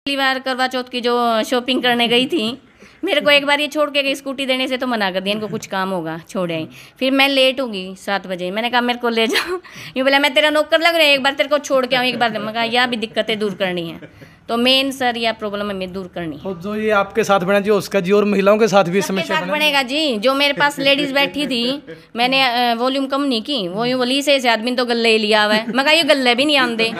पहली बार करवा चौथ की जो शॉपिंग करने गई थी, मेरे को एक बार ये छोड़ के गई, स्कूटी देने से तो मना कर दिया, इनको कुछ काम होगा, छोड़ आई। फिर मैं लेट होगी 7 बजे, मैंने कहा मेरे को ले जाओ। ये बोला मैं तेरा नौकर लग रहा है, एक बार तेरे को छोड़ के आऊँ, एक बार। मैं कहा यह भी दिक्कतें दूर करनी है, तो मेन सर यह प्रॉब्लम हमें दूर करनी है। तो जो ये आपके साथ बना जी उसका जी, और महिलाओं के साथ भी समस्या बनेगा जी। जो मेरे पास लेडीज बैठी थी, मैंने वॉल्यूम कम नहीं की, वो यूँ बोली से आदमी तो गले ही लिया हुआ है। मैं कहा ये गले भी नहीं आंदे,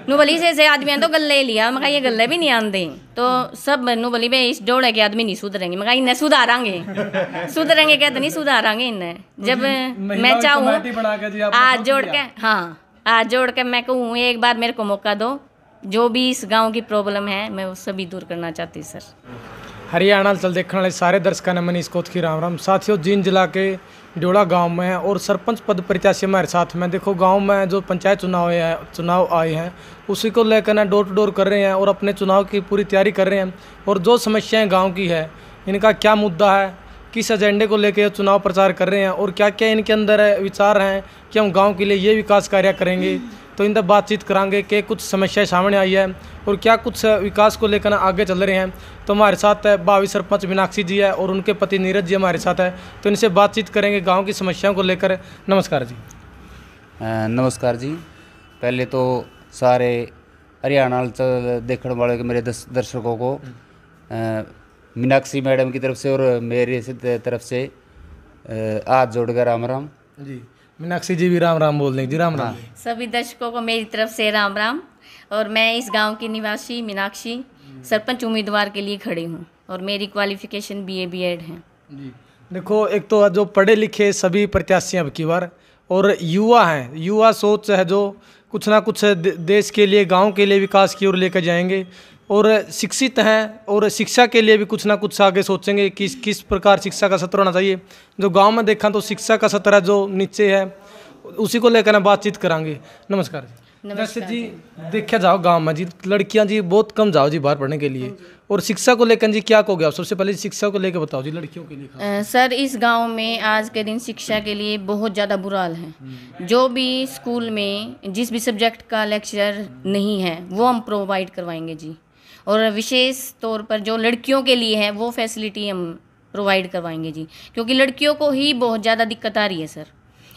नू बोली से आदमी तो गले ही लिया। मैं कहा ये गले भी नहीं आंदे, तो सब नू बोली भाई इस डोड़े के आदमी नहीं सुधरेंगे। मैं कहा इन्हें सुधारांगे, सुधरेंगे कहते नहीं, सुधारांगे इन्हें। जब मैं चाहूँ आज जोड़ के, हाँ आज जोड़ के मैं कहूँ एक बार मेरे को मौका दो, जो भी इस गांव की प्रॉब्लम है मैं वो सभी दूर करना चाहती हूँ सर। हरियाणा चल देखने वाले सारे दर्शकों ने मनीष कोत की राम राम। साथियों, जींद जिला के ड्योड़ा गांव में है और सरपंच पद प्रत्याशी हमारे साथ में। देखो गांव में जो पंचायत चुनाव आए हैं उसी को लेकर ना डोर टू डोर कर रहे हैं और अपने चुनाव की पूरी तैयारी कर रहे हैं। और जो समस्याएं गाँव की है, इनका क्या मुद्दा है, किस एजेंडे को लेकर चुनाव प्रचार कर रहे हैं और क्या क्या इनके अंदर विचार हैं कि हम गाँव के लिए ये विकास कार्य करेंगे, तो इनसे बातचीत कराएंगे कि कुछ समस्याएं सामने आई है और क्या कुछ विकास को लेकर आगे चल रहे हैं। तो हमारे साथ भावी सरपंच मीनाक्षी जी है और उनके पति नीरज जी हमारे साथ है, तो इनसे बातचीत करेंगे गांव की समस्याओं को लेकर। नमस्कार जी। नमस्कार जी। पहले तो सारे हरियाणा देखने वाले मेरे दर्शकों को मीनाक्षी मैडम की तरफ से और मेरे तरफ से हाथ जोड़कर राम राम जी। मीनाक्षी जी भी राम राम बोल दें जी। राम राम। सभी दर्शकों को मेरी तरफ से राम राम। और मैं इस गांव की निवासी मीनाक्षी सरपंच उम्मीदवार के लिए खड़ी हूं और मेरी क्वालिफिकेशन BA B.Ed है जी। देखो, एक तो जो पढ़े लिखे सभी प्रत्याशी अब की बार और युवा हैं, युवा सोच है जो कुछ ना कुछ देश के लिए, गांव के लिए विकास की ओर लेकर जाएंगे और शिक्षित हैं और शिक्षा के लिए भी कुछ ना कुछ आगे सोचेंगे कि किस प्रकार शिक्षा का स्तर होना चाहिए। जो गांव में देखा तो शिक्षा का स्तर है जो नीचे है, उसी को लेकर ना बातचीत करांगे। नमस्कार जी। जैसे जी देखा जाओ गांव में जी लड़कियां जी बहुत कम जाओ जी बाहर पढ़ने के लिए, और शिक्षा को लेकर जी क्या कहोगे आप? सबसे पहले शिक्षा को लेकर बताओ जी, लड़कियों के लिए। सर इस गांव में आज के दिन शिक्षा के लिए बहुत ज़्यादा बुरा हाल है। जो भी स्कूल में जिस भी सब्जेक्ट का लेक्चर नहीं है वो हम प्रोवाइड करवाएंगे जी, और विशेष तौर पर जो लड़कियों के लिए है वो फैसिलिटी हम प्रोवाइड करवाएंगे जी, क्योंकि लड़कियों को ही बहुत ज़्यादा दिक्कत आ रही है सर।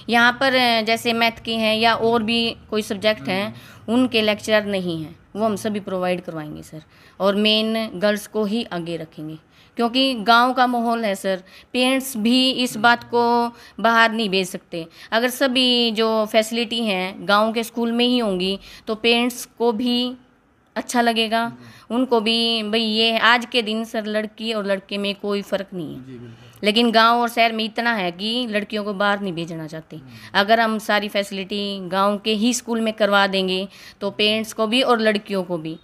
यहाँ पर जैसे मैथ की हैं या और भी कोई सब्जेक्ट हैं उनके लेक्चर नहीं हैं, वो हम सभी प्रोवाइड करवाएंगे सर। और मेन गर्ल्स को ही आगे रखेंगे, क्योंकि गांव का माहौल है सर। पेरेंट्स भी इस बात को बाहर नहीं भेज सकते। अगर सभी जो फैसिलिटी हैं गांव के स्कूल में ही होंगी तो पेरेंट्स को भी अच्छा लगेगा, उनको भी भाई ये आज के दिन सर लड़की और लड़के में कोई फ़र्क नहीं है। लेकिन गांव और शहर में इतना है कि लड़कियों को बाहर नहीं भेजना चाहते। अगर हम सारी फैसिलिटी गांव के ही स्कूल में करवा देंगे तो पेरेंट्स को भी और लड़कियों को भी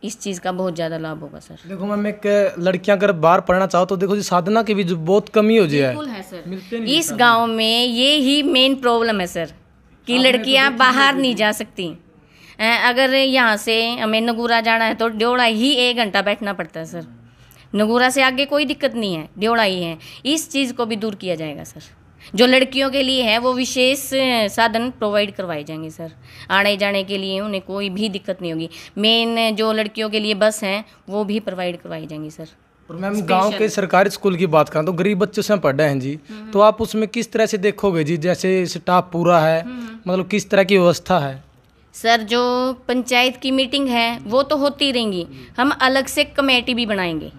इस चीज़ का बहुत ज़्यादा लाभ होगा सर। देखो मैम, एक लड़कियां अगर बाहर पढ़ना चाहो तो देखो जी साधना की भी जो बहुत कमी हो जाए है सर। इस गाँव में ये ही मेन प्रॉब्लम है सर कि लड़कियाँ बाहर नहीं जा सकती। अगर यहाँ से हमें नगूरा जाना है तो ड्योड़ा ही 1 घंटा बैठना पड़ता है सर। नगूरा से आगे कोई दिक्कत नहीं है, ड्योड़ा ही है। इस चीज़ को भी दूर किया जाएगा सर। जो लड़कियों के लिए है वो विशेष साधन प्रोवाइड करवाए जाएंगे सर। आने जाने के लिए उन्हें कोई भी दिक्कत नहीं होगी। मेन जो लड़कियों के लिए बस हैं वो भी प्रोवाइड करवाई जाएंगी सर। और मैम गांव के सरकारी स्कूल की बात करें तो गरीब बच्चों से पढ़ रहे हैं जी, तो आप उसमें किस तरह से देखोगे जी? जैसे स्टाफ पूरा है, मतलब किस तरह की व्यवस्था है? सर जो पंचायत की मीटिंग है वो तो होती रहेंगी, हम अलग से कमेटी भी बनाएंगे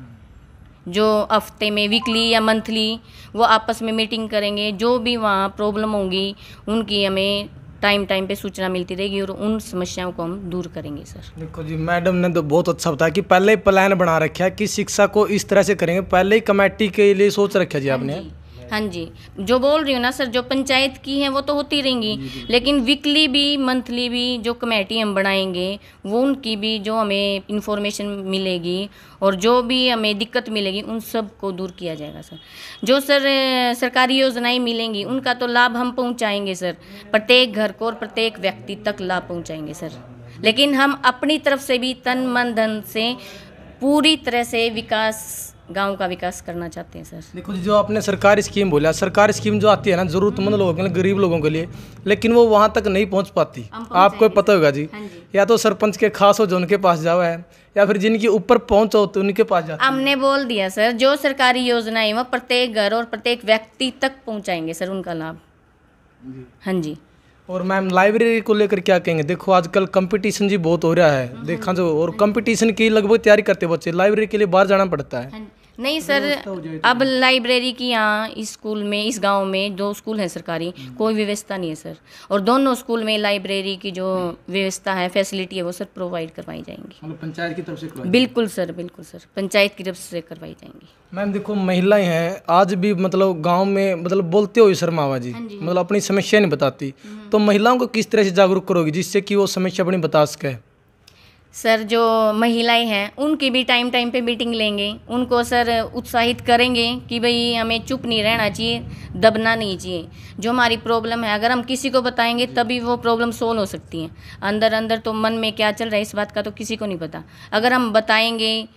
जो हफ्ते में वीकली या मंथली वो आपस में मीटिंग करेंगे। जो भी वहाँ प्रॉब्लम होंगी उनकी हमें टाइम पे सूचना मिलती रहेगी और उन समस्याओं को हम दूर करेंगे सर। देखो जी, मैडम ने तो बहुत अच्छा बताया कि पहले ही प्लान बना रखा है कि शिक्षा को इस तरह से करेंगे, पहले ही कमेटी के लिए सोच रखा जी आपने। हाँ जी, जो बोल रही हूँ ना सर, जो पंचायत की हैं वो तो होती रहेंगी, लेकिन वीकली भी मंथली भी जो कमेटी हम बनाएंगे वो उनकी भी जो हमें इंफॉर्मेशन मिलेगी और जो भी हमें दिक्कत मिलेगी उन सब को दूर किया जाएगा सर। जो सर सरकारी योजनाएं मिलेंगी उनका तो लाभ हम पहुंचाएंगे सर, प्रत्येक घर को और प्रत्येक व्यक्ति तक लाभ पहुंचाएंगे सर। लेकिन हम अपनी तरफ से भी तन मन धन से पूरी तरह से गांव का विकास करना चाहते हैं सर। देखो जी, जो आपने सरकारी स्कीम बोला, सरकारी स्कीम जो आती है ना ज़रूरतमंद लोगों के लिए, गरीब लोगों के लिए, लेकिन वो वहाँ तक नहीं पहुँच पाती। आपको पता होगा जी, या तो सरपंच के खास हो जो उनके पास जाओ है, या फिर जिनकी ऊपर पहुंच हो तो उनके पास जाते हैं? हमने बोल दिया सर, जो सरकारी योजनाएं वो प्रत्येक घर और प्रत्येक व्यक्ति तक पहुंचाएंगे सर उनका लाभ। हाँ जी। और मैम लाइब्रेरी को लेकर क्या कहेंगे? देखो आजकल कंपटीशन जी बहुत हो रहा है देखा जो, और कंपटीशन की लगभग तैयारी करते बच्चे, लाइब्रेरी के लिए बाहर जाना पड़ता है। नहीं सर, अब लाइब्रेरी की यहाँ इस स्कूल में, इस गांव में 2 स्कूल हैं सरकारी, कोई व्यवस्था नहीं है सर। और दोनों स्कूल में लाइब्रेरी की जो व्यवस्था है, फैसिलिटी है, वो सर प्रोवाइड करवाई जाएंगी। मतलब पंचायत की तरफ से करवाई? बिल्कुल सर, बिल्कुल सर, पंचायत की तरफ से करवाई जाएंगी। मैम देखो महिलाएं हैं आज भी मतलब गांव में मतलब बोलते हो शर्मावा जी, मतलब अपनी समस्या नहीं बताती, तो महिलाओं को किस तरह से जागरूक करोगी जिससे कि वो समस्या अपनी बता सके? सर जो महिलाएं हैं उनकी भी टाइम टाइम पे मीटिंग लेंगे, उनको सर उत्साहित करेंगे कि भाई हमें चुप नहीं रहना चाहिए, दबना नहीं चाहिए। जो हमारी प्रॉब्लम है अगर हम किसी को बताएंगे तभी वो प्रॉब्लम सोल्व हो सकती है। अंदर अंदर तो मन में क्या चल रहा है इस बात का तो किसी को नहीं पता, अगर हम बताएंगे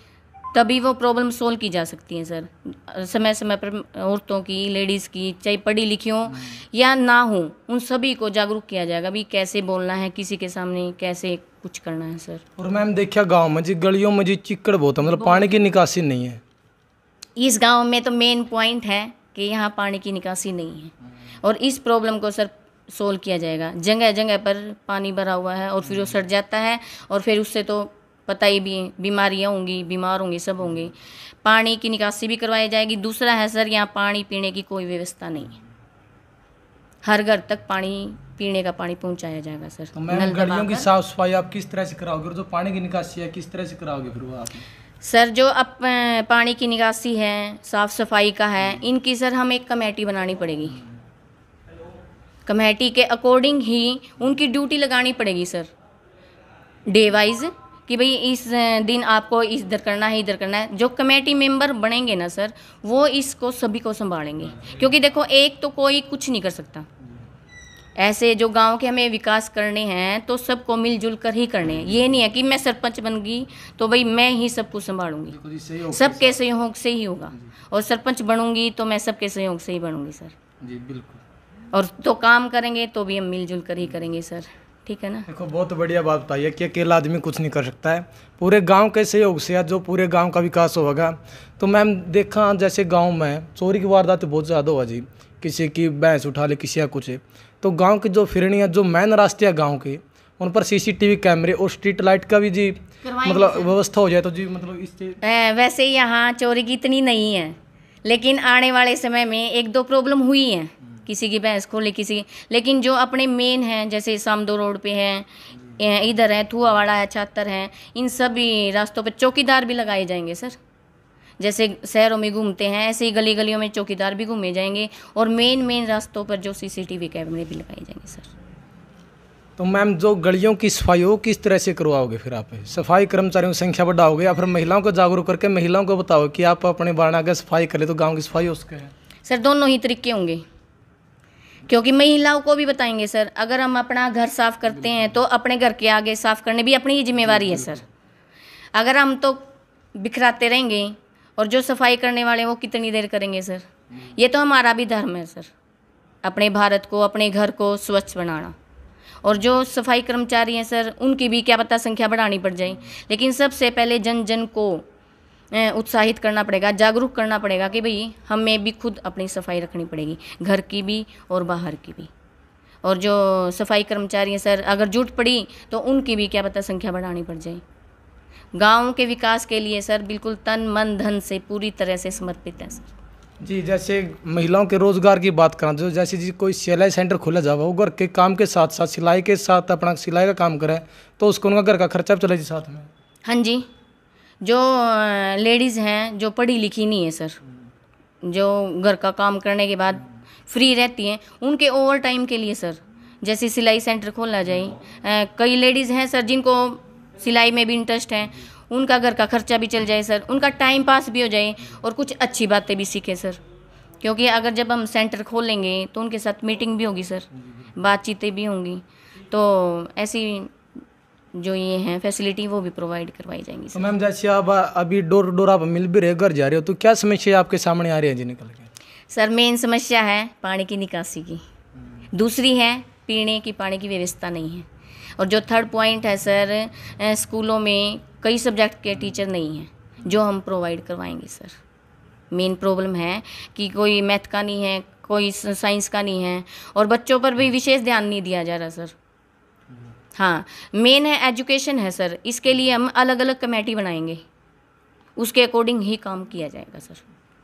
तभी वो प्रॉब्लम सोल्व की जा सकती है सर। समय समय पर औरतों की, लेडीज़ की, चाहे पढ़ी लिखी हो या ना हो, उन सभी को जागरूक किया जाएगा भी कैसे बोलना है किसी के सामने, कैसे कुछ करना है सर। और मैम देखिए गांव में जी गलियों में जी चिक्कड़ बहुत है, मतलब पानी की निकासी नहीं है। इस गांव में तो मेन पॉइंट है कि यहाँ पानी की निकासी नहीं है, और इस प्रॉब्लम को सर सोल्व किया जाएगा। जगह जगह पर पानी भरा हुआ है और फिर वो सड़ जाता है, और फिर उससे तो पता ही भी बीमारियाँ होंगी, बीमार होंगे, सब होंगे। पानी की निकासी भी करवाई जाएगी। दूसरा है सर, यहाँ पानी पीने की कोई व्यवस्था नहीं है, हर घर तक पानी, पीने का पानी पहुंचाया जाएगा सर। तो मैम गलियों की साफ सफाई आप किस तरह से कराओगे, और जो पानी की निकासी है किस तरह से कराओगे फिर वो आप? सर जो अब पानी की निकासी है, साफ सफाई का है, इनकी सर हम एक कमेटी बनानी पड़ेगी। कमेटी के अकॉर्डिंग ही उनकी ड्यूटी लगानी पड़ेगी सर, डे वाइज, कि भाई इस दिन आपको इधर करना है, इधर करना है। जो कमेटी मेंबर बनेंगे ना सर, वो इसको सभी को संभालेंगे, क्योंकि देखो एक तो कोई कुछ नहीं कर सकता। ऐसे जो गांव के हमें विकास करने हैं तो सबको मिलजुल कर ही करने हैं। ये नहीं है कि मैं सरपंच बन गई तो भाई मैं ही सब कुछ संभालूंगी, सबके सहयोग से ही होगा। और सरपंच बनूंगी तो मैं सबके सहयोग से ही बनूंगी सर जी। बिल्कुल। और तो काम करेंगे तो भी हम मिलजुल कर ही करेंगे सर, ठीक है ना। देखो बहुत बढ़िया बात बताई है कि अकेला आदमी कुछ नहीं कर सकता है, पूरे गांव के सहयोग से जो पूरे गांव का विकास होगा। तो मैम देखा जैसे गांव में चोरी की वारदात बहुत ज़्यादा हुआ जी, किसी की भैंस उठा ले, किसी या कुछ है, तो गांव की जो फिरनियाँ, जो मेन रास्ते हैं गांव के, उन पर CCTV कैमरे और स्ट्रीट लाइट का भी जी मतलब व्यवस्था हो जाए तो जी मतलब इससे। वैसे यहाँ चोरी की इतनी नहीं है, लेकिन आने वाले समय में 1-2 प्रॉब्लम हुई हैं, किसी की भैंस खोले, किसी, लेकिन जो अपने मेन हैं जैसे सामदो रोड पे हैं, इधर है थुआवाड़ा है, छातर हैं, इन सभी रास्तों पे चौकीदार भी लगाए जाएंगे सर। जैसे शहरों में घूमते हैं ऐसे ही गली गलियों में चौकीदार भी घूमे जाएंगे, और मेन रास्तों पर जो CCTV कैमरे भी लगाए जाएंगे सर। तो मैम जो गलियों की सफाई हो किस तरह से करवाओगे फिर आप? सफाई कर्मचारियों की संख्या बढ़ाओगे या फिर महिलाओं को जागरूक करके महिलाओं को बताओ कि आप अपने बारना अगर सफाई करें तो गाँव की सफाई हो सके? सर दोनों ही तरीके होंगे, क्योंकि महिलाओं को भी बताएंगे सर, अगर हम अपना घर साफ करते हैं तो अपने घर के आगे साफ करने भी अपनी ही जिम्मेवारी है सर। अगर हम तो बिखराते रहेंगे और जो सफाई करने वाले हैं वो कितनी देर करेंगे सर? ये तो हमारा भी धर्म है सर, अपने भारत को, अपने घर को स्वच्छ बनाना। और जो सफाई कर्मचारी हैं सर, उनकी भी क्या पता संख्या बढ़ानी पड़ जाए, लेकिन सबसे पहले जन जन को उत्साहित करना पड़ेगा, जागरूक करना पड़ेगा कि भाई हमें भी खुद अपनी सफाई रखनी पड़ेगी, घर की भी और बाहर की भी। और जो सफाई कर्मचारी हैं सर, अगर जुट पड़ी तो उनकी भी क्या पता संख्या बढ़ानी पड़ जाए। गांव के विकास के लिए सर बिल्कुल तन मन धन से पूरी तरह से समर्पित है सर। जी जैसे महिलाओं के रोजगार की बात करें तो जैसे जी कोई सिलाई सेंटर खोला जाए, वो घर के काम के साथ साथ सिलाई के साथ अपना सिलाई का काम करे तो उसको उनका घर का खर्चा भी चले जी साथ में। हाँ जी, जो लेडीज़ हैं जो पढ़ी लिखी नहीं है सर, जो घर का काम करने के बाद फ्री रहती हैं, उनके ओवर टाइम के लिए सर जैसे सिलाई सेंटर खोला जाए। कई लेडीज़ हैं सर जिनको सिलाई में भी इंटरेस्ट है, उनका घर का खर्चा भी चल जाए सर, उनका टाइम पास भी हो जाए और कुछ अच्छी बातें भी सीखें सर। क्योंकि अगर जब हम सेंटर खोलेंगे तो उनके साथ मीटिंग भी होगी सर, बातचीतें भी होंगी, तो ऐसी जो ये हैं फैसिलिटी वो भी प्रोवाइड करवाई जाएंगी। तो मैम जैसे आप अभी डोर डोर आप मिल भी रहे, घर जा रहे हो, तो क्या समस्या आपके सामने आ रही है जी निकल के? सर मेन समस्या है पानी की निकासी की, दूसरी है पीने की पानी की व्यवस्था नहीं है, और जो थर्ड पॉइंट है सर, स्कूलों में कई सब्जेक्ट के टीचर नहीं हैं जो हम प्रोवाइड करवाएंगे सर। मेन प्रॉब्लम है कि कोई मैथ का नहीं है, कोई साइंस का नहीं है, और बच्चों पर भी विशेष ध्यान नहीं दिया जा रहा सर। हाँ, मेन है एजुकेशन है सर, इसके लिए हम अलग अलग कमेटी बनाएंगे, उसके अकॉर्डिंग ही काम किया जाएगा सर।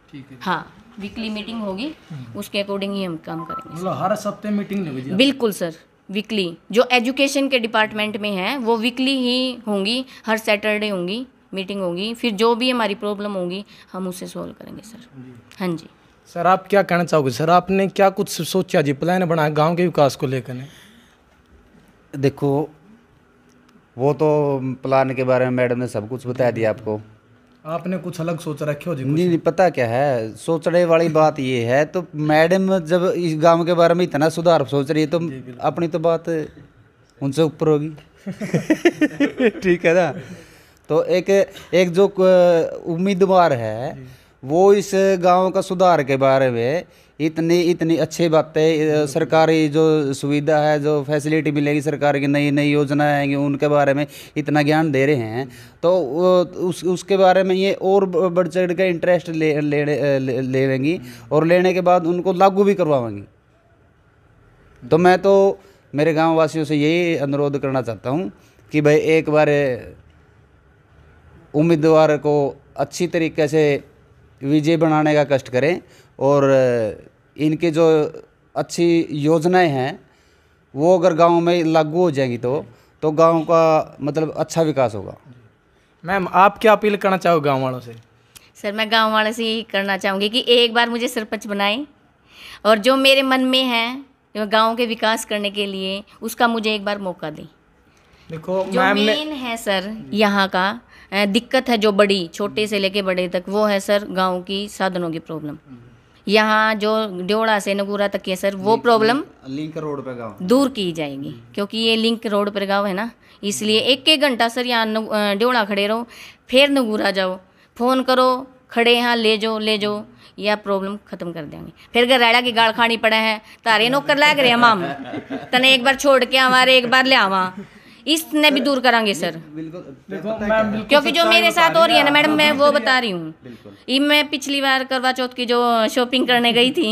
ठीक है। हाँ, वीकली मीटिंग होगी, उसके अकॉर्डिंग ही हम काम करेंगे। मतलब हर हफ्ते मीटिंग नहीं होगी? बिल्कुल सर, वीकली जो एजुकेशन के डिपार्टमेंट में है वो वीकली ही होंगी, हर सैटरडे होंगी, मीटिंग होगी, फिर जो भी हमारी प्रॉब्लम होगी हम उसे सॉल्व करेंगे सर। हाँ जी सर, आप क्या कहना चाहोगे सर? आपने क्या कुछ सोचा जी, प्लान बनाया गांव के विकास को लेकर? देखो, वो तो प्लान के बारे में मैडम ने सब कुछ बता दिया आपको। आपने कुछ अलग सोच रखे हो जी? नहीं, पता क्या है, सोचने वाली बात ये है, तो मैडम जब इस गांव के बारे में इतना सुधार सोच रही है तो अपनी तो बात उनसे ऊपर होगी। ठीक है ना? तो एक जो उम्मीदवार है वो इस गांव का सुधार के बारे में इतनी अच्छी बातें, सरकारी जो सुविधा है, जो फैसिलिटी मिलेगी, सरकार की नई नई योजनाएं आएंगी, उनके बारे में इतना ज्ञान दे रहे हैं, तो उसके बारे में ये और बढ़ चढ़ के इंटरेस्ट लेंगी और लेने के बाद उनको लागू भी करवाएंगी। तो मैं तो मेरे गाँव वासियों से यही अनुरोध करना चाहता हूँ कि भाई एक बार उम्मीदवार को अच्छी तरीके से विजय बनाने का कष्ट करें, और इनकी जो अच्छी योजनाएं हैं वो अगर गांव में लागू हो जाएंगी तो गांव का मतलब अच्छा विकास होगा। मैम, आप क्या अपील करना चाहोगे गांव वालों से? सर, मैं गांव वालों से यही करना चाहूँगी कि एक बार मुझे सरपंच बनाएं, और जो मेरे मन में है गांव के विकास करने के लिए उसका मुझे एक बार मौका दें। देखो जो मैम मेन है सर यहाँ का दिक्कत है, जो बड़ी छोटे से लेके बड़े तक, वो है सर गांव की साधनों की प्रॉब्लम। यहाँ जो ड्योड़ा से नगूरा तक है सर, वो प्रॉब्लम लिंक रोड पे गाँव दूर की जाएगी, क्योंकि ये लिंक रोड पर गाँव है ना, इसलिए एक घंटा सर यहाँ ड्योड़ा खड़े रहो, फिर नगूरा जाओ, फ़ोन करो, खड़े यहाँ ले जाओ, यह प्रॉब्लम खत्म कर देंगे। फिर गराड़ा की गाड़ खानी पड़े हैं, तारे नौकर लाग रहे हम तने एक बार छोड़ के हमारे एक बार ले आवा, इसने भी दूर करांगे सर। क्योंकि जो मेरे साथ हो रही है ना मैडम, मैं वो बता रही हूँ। मैं पिछली बार करवा चौथ की जो शॉपिंग करने गई थी,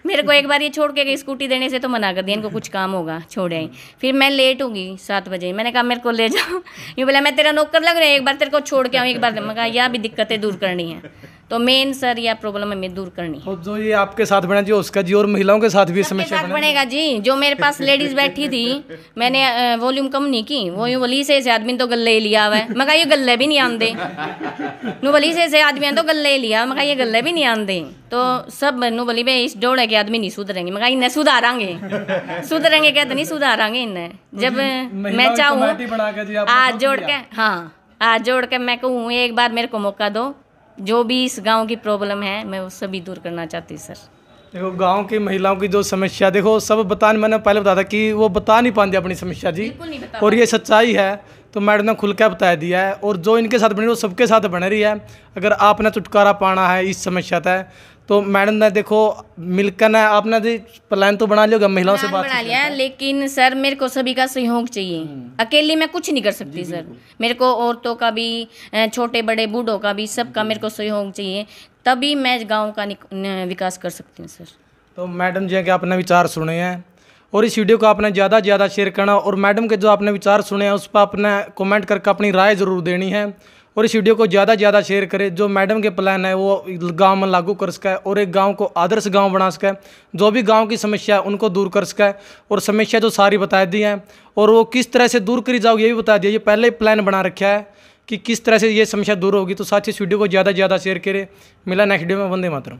मेरे को एक बार ये छोड़ के गई, स्कूटी देने से तो मना कर दिया, इनको कुछ काम होगा, छोड़ आई। फिर मैं लेट होगी 7 बजे, मैंने कहा मेरे को ले जाओ, ये बोला मैं तेरा नौकर लग रहा है, एक बार तेरे को छोड़ के आऊँ, एक बार। मैं कहा यह भी दिक्कतें दूर करनी है, तो मेन सर यह प्रॉब्लम हमें दूर करनी है। तो जो ये आपके साथ बना जी उसका जी, और महिलाओं के साथ भी समस्या बनेगा जी। जो मेरे पास लेडीज बैठी थी, मैंने वॉल्यूम कम नहीं की, वो यूँ बोली से आदमी तो गले लिया हुआ है। मैं कहा ये गले भी नहीं आंदे, नू बोली से आदमी तो गले लिया, मैं कहा ये गले भी नहीं आंदे। तो सब नू बोली भाई इस डोड़े के आदमी नहीं सुधरेंगे। मैं कहा इन्हें सुधारांगे, सुधरेंगे क्या तो नहीं सुधारांगे इन्हें, जब मैं चाहूँ आज जोड़ के, हाँ आज जोड़ के मैं कहूँ एक बार मेरे को मौका दो, जो भी इस गांव की प्रॉब्लम है मैं वो सभी दूर करना चाहती सर। देखो गांव की महिलाओं की जो समस्या, देखो सब मैंने पहले बताया था कि वो बता नहीं पाती अपनी समस्या जी, और ये सच्चाई है, तो मैडम ने खुल के बता दिया है। और जो इनके साथ बने वो सबके साथ बने रही है। अगर आपने छुटकारा पाना है इस समस्या तक, तो मैडम ने देखो मिलकर ना आपने प्लान तो बना लिया, महिलाओं से बात बना लिया, लेकिन सर मेरे को सभी का सहयोग चाहिए, अकेली मैं कुछ नहीं कर सकती सर। मेरे को औरतों का भी, छोटे बड़े बूढ़ों का भी, सबका मेरे को सहयोग चाहिए, तभी मैं गांव का विकास कर सकती हूँ सर। तो मैडम जी के आपने विचार सुने हैं, और इस वीडियो को आपने ज़्यादा से ज़्यादा शेयर करना, और मैडम के जो आपने विचार सुने हैं उस पर आपने कमेंट करके अपनी राय ज़रूर देनी है, और इस वीडियो को ज़्यादा से ज़्यादा शेयर करें। जो मैडम के प्लान है वो गांव में लागू कर सके, और एक गांव को आदर्श गांव बना सके, जो भी गांव की समस्या है उनको दूर कर सके, और समस्या जो सारी बता दी हैं और वो किस तरह से दूर करी जाओगे ये भी बता दिया। ये पहले ही प्लान बना रखा है कि किस तरह से ये समस्या दूर होगी। तो साथ ही इस वीडियो को ज़्यादा से ज़्यादा शेयर करें। मिला नेक्स्ट वीडियो में। वंदे मातरम।